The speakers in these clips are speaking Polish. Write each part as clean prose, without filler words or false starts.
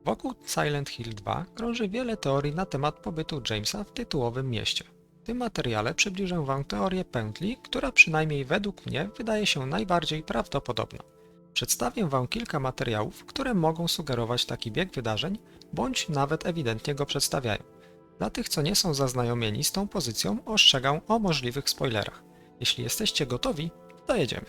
Wokół Silent Hill 2 krąży wiele teorii na temat pobytu Jamesa w tytułowym mieście. W tym materiale przybliżę Wam teorię pętli, która przynajmniej według mnie wydaje się najbardziej prawdopodobna. Przedstawię Wam kilka materiałów, które mogą sugerować taki bieg wydarzeń, bądź nawet ewidentnie go przedstawiają. Dla tych, co nie są zaznajomieni z tą pozycją, ostrzegam o możliwych spoilerach. Jeśli jesteście gotowi, to jedziemy.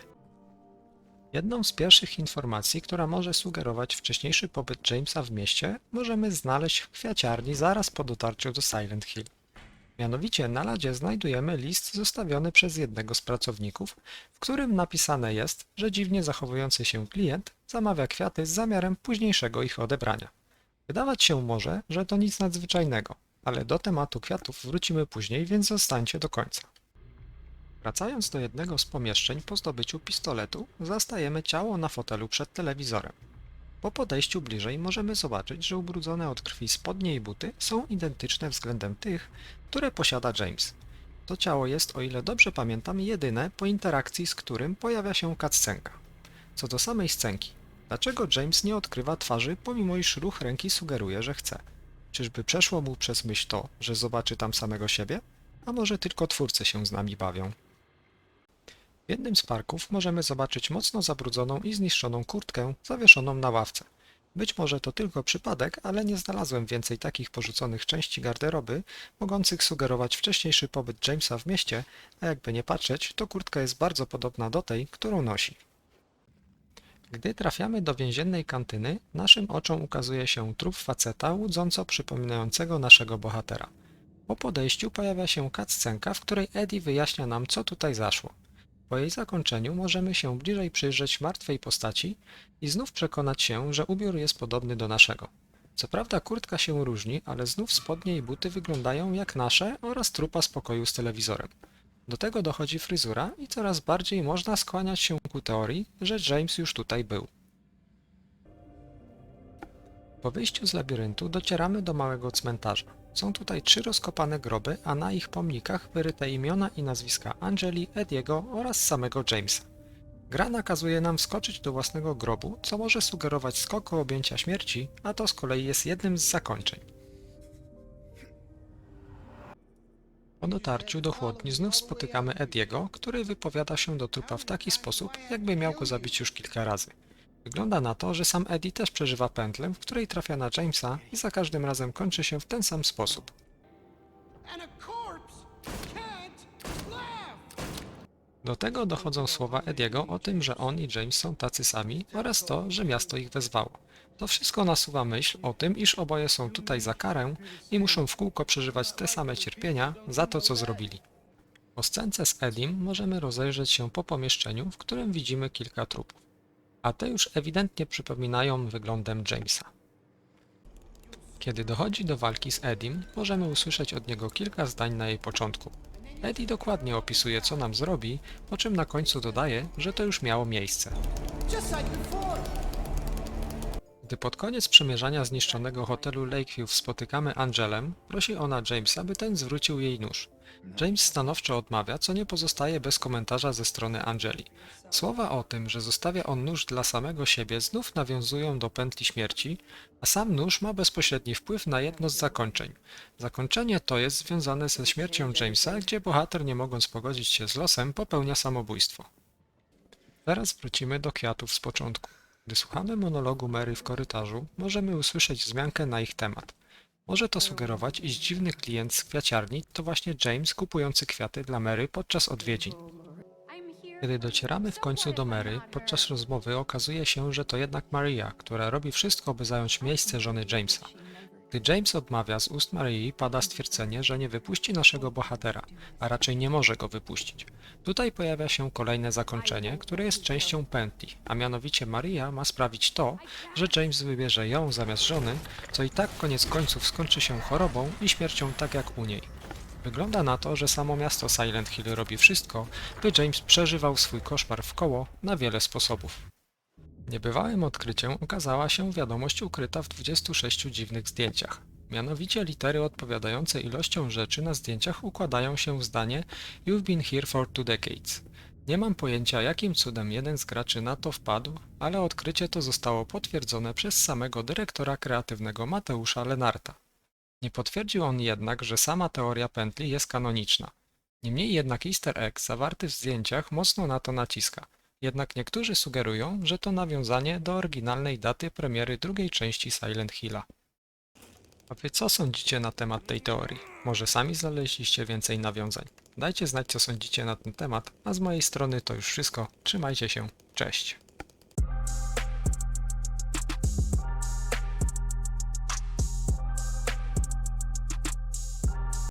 Jedną z pierwszych informacji, która może sugerować wcześniejszy pobyt Jamesa w mieście, możemy znaleźć w kwiaciarni zaraz po dotarciu do Silent Hill. Mianowicie na ladzie znajdujemy list zostawiony przez jednego z pracowników, w którym napisane jest, że dziwnie zachowujący się klient zamawia kwiaty z zamiarem późniejszego ich odebrania. Wydawać się może, że to nic nadzwyczajnego, ale do tematu kwiatów wrócimy później, więc zostańcie do końca. Wracając do jednego z pomieszczeń po zdobyciu pistoletu, zastajemy ciało na fotelu przed telewizorem. Po podejściu bliżej możemy zobaczyć, że ubrudzone od krwi spodnie i buty są identyczne względem tych, które posiada James. To ciało jest, o ile dobrze pamiętam, jedyne, po interakcji z którym pojawia się cutscenka. Co do samej scenki, dlaczego James nie odkrywa twarzy, pomimo iż ruch ręki sugeruje, że chce? Czyżby przeszło mu przez myśl to, że zobaczy tam samego siebie? A może tylko twórcy się z nami bawią? W jednym z parków możemy zobaczyć mocno zabrudzoną i zniszczoną kurtkę zawieszoną na ławce. Być może to tylko przypadek, ale nie znalazłem więcej takich porzuconych części garderoby, mogących sugerować wcześniejszy pobyt Jamesa w mieście, a jakby nie patrzeć, to kurtka jest bardzo podobna do tej, którą nosi. Gdy trafiamy do więziennej kantyny, naszym oczom ukazuje się trup faceta łudząco przypominającego naszego bohatera. Po podejściu pojawia się cutscenka, w której Eddie wyjaśnia nam, co tutaj zaszło. Po jej zakończeniu możemy się bliżej przyjrzeć martwej postaci i znów przekonać się, że ubiór jest podobny do naszego. Co prawda kurtka się różni, ale znów spodnie i buty wyglądają jak nasze oraz trupa z pokoju z telewizorem. Do tego dochodzi fryzura i coraz bardziej można skłaniać się ku teorii, że James już tutaj był. Po wyjściu z labiryntu docieramy do małego cmentarza. Są tutaj 3 rozkopane groby, a na ich pomnikach wyryte imiona i nazwiska Angeli, Ediego oraz samego Jamesa. Gra nakazuje nam wskoczyć do własnego grobu, co może sugerować skok o objęcia śmierci, a to z kolei jest jednym z zakończeń. Po dotarciu do chłodni znów spotykamy Ediego, który wypowiada się do trupa w taki sposób, jakby miał go zabić już kilka razy. Wygląda na to, że sam Eddie też przeżywa pętlę, w której trafia na Jamesa i za każdym razem kończy się w ten sam sposób. Do tego dochodzą słowa Ediego o tym, że on i James są tacy sami oraz to, że miasto ich wezwało. To wszystko nasuwa myśl o tym, iż oboje są tutaj za karę i muszą w kółko przeżywać te same cierpienia za to, co zrobili. Po scence z Edim możemy rozejrzeć się po pomieszczeniu, w którym widzimy kilka trupów, a te już ewidentnie przypominają wyglądem Jamesa. Kiedy dochodzi do walki z Edim, możemy usłyszeć od niego kilka zdań na jej początku. Eddie dokładnie opisuje, co nam zrobi, po czym na końcu dodaje, że to już miało miejsce. Gdy pod koniec przemierzania zniszczonego hotelu Lakeview spotykamy Angelę, prosi ona Jamesa, by ten zwrócił jej nóż. James stanowczo odmawia, co nie pozostaje bez komentarza ze strony Angeli. Słowa o tym, że zostawia on nóż dla samego siebie, znów nawiązują do pętli śmierci, a sam nóż ma bezpośredni wpływ na jedno z zakończeń. Zakończenie to jest związane ze śmiercią Jamesa, gdzie bohater, nie mogąc pogodzić się z losem, popełnia samobójstwo. Teraz wrócimy do kwiatów z początku. Gdy słuchamy monologu Mary w korytarzu, możemy usłyszeć wzmiankę na ich temat. Może to sugerować, iż dziwny klient z kwiaciarni to właśnie James kupujący kwiaty dla Mary podczas odwiedzin. Kiedy docieramy w końcu do Mary, podczas rozmowy okazuje się, że to jednak Maria, która robi wszystko, by zająć miejsce żony Jamesa. Gdy James odmawia, z ust Marii pada stwierdzenie, że nie wypuści naszego bohatera, a raczej nie może go wypuścić. Tutaj pojawia się kolejne zakończenie, które jest częścią pętli, a mianowicie Maria ma sprawić to, że James wybierze ją zamiast żony, co i tak koniec końców skończy się chorobą i śmiercią tak jak u niej. Wygląda na to, że samo miasto Silent Hill robi wszystko, by James przeżywał swój koszmar w koło na wiele sposobów. Niebywałym odkryciem okazała się wiadomość ukryta w 26 dziwnych zdjęciach. Mianowicie litery odpowiadające ilością rzeczy na zdjęciach układają się w zdanie "You've been here for 2 decades". Nie mam pojęcia, jakim cudem jeden z graczy na to wpadł, ale odkrycie to zostało potwierdzone przez samego dyrektora kreatywnego Mateusza Lenarta. Nie potwierdził on jednak, że sama teoria pętli jest kanoniczna. Niemniej jednak easter egg zawarty w zdjęciach mocno na to naciska. Jednak niektórzy sugerują, że to nawiązanie do oryginalnej daty premiery drugiej części Silent Hilla. A wy co sądzicie na temat tej teorii? Może sami znaleźliście więcej nawiązań? Dajcie znać, co sądzicie na ten temat, a z mojej strony to już wszystko. Trzymajcie się, cześć!